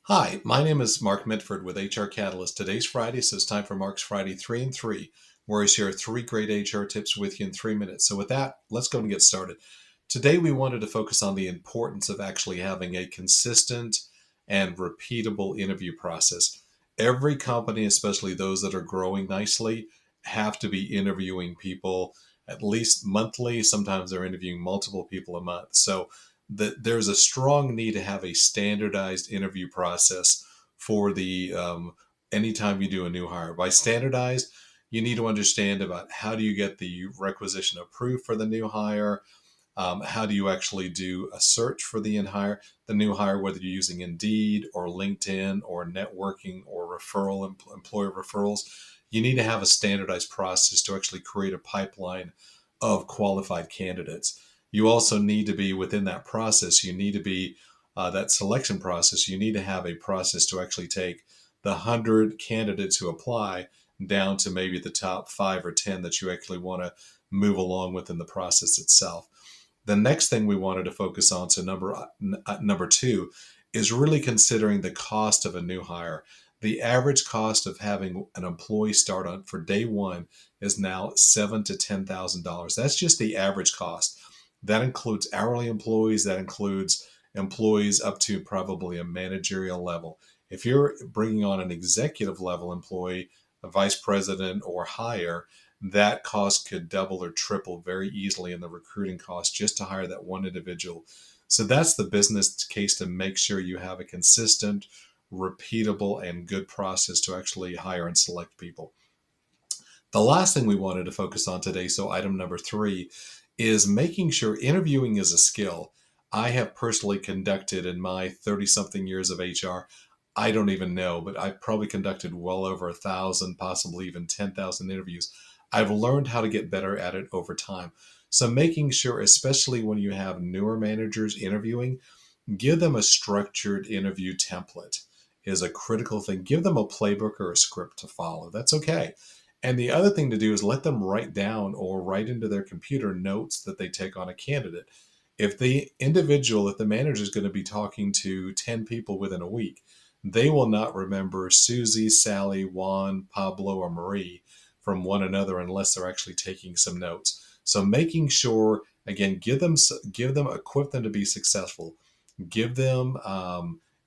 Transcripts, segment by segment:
Hi, my name is Mark Mitford with HR Catalyst. Today's Friday, so it's time for Mark's Friday 3 and 3, where I share 3 great HR tips with you in 3 minutes. So with that, let's go and get started. Today, we wanted to focus on the importance of actually having a consistent and repeatable interview process. Every company, especially those that are growing nicely, have to be interviewing people at least monthly. Sometimes they're interviewing multiple people a month. So there's a strong need to have a standardized interview process for the anytime you do a new hire. By standardized, you need to understand about how do you get the requisition approved for the new hire. How do you actually do a search for the new hire, whether you're using Indeed or LinkedIn or networking or employer referrals? You need to have a standardized process to actually create a pipeline of qualified candidates. You also need to be within that process. You need to be that selection process. You need to have a process to actually take the 100 candidates who apply down to maybe the top 5 or 10 that you actually want to move along within the process itself. The next thing we wanted to focus on, so number two, is really considering the cost of a new hire. The average cost of having an employee start on for day one is now $7,000 to $10,000. That's just the average cost. That includes hourly employees. That includes employees up to probably a managerial level. If you're bringing on an executive level employee, a vice president or higher, that cost could double or triple very easily in the recruiting cost just to hire that one individual. So that's the business case to make sure you have a consistent, repeatable, and good process to actually hire and select people. The last thing we wanted to focus on today, so item number 3, is making sure interviewing is a skill. I have personally conducted in my 30 something years of HR, I don't even know, but I've probably conducted well over 1,000, possibly even 10,000 interviews. I've learned how to get better at it over time. So making sure, especially when you have newer managers interviewing, give them a structured interview template is a critical thing. Give them a playbook or a script to follow. That's okay. And the other thing to do is let them write down or write into their computer notes that they take on a candidate. If the manager is going to be talking to 10 people within a week, they will not remember Susie, Sally, Juan, Pablo, or Marie from one another unless they're actually taking some notes. So making sure, again, equip them to be successful. Give them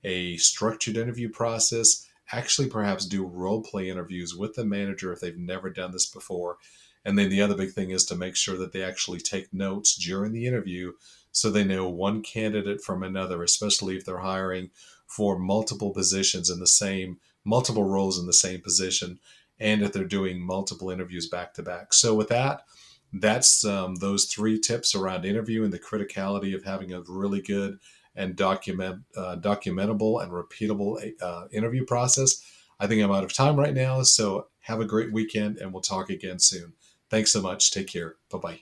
a structured interview process. Actually, perhaps do role play interviews with the manager if they've never done this before. And then the other big thing is to make sure that they actually take notes during the interview so they know one candidate from another, especially if they're hiring for multiple roles in the same position, and if they're doing multiple interviews back to back. So with that, that's those 3 tips around interview and the criticality of having a really good and documentable and repeatable interview process. I think I'm out of time right now, so have a great weekend and we'll talk again soon. Thanks so much. Take care. Bye bye.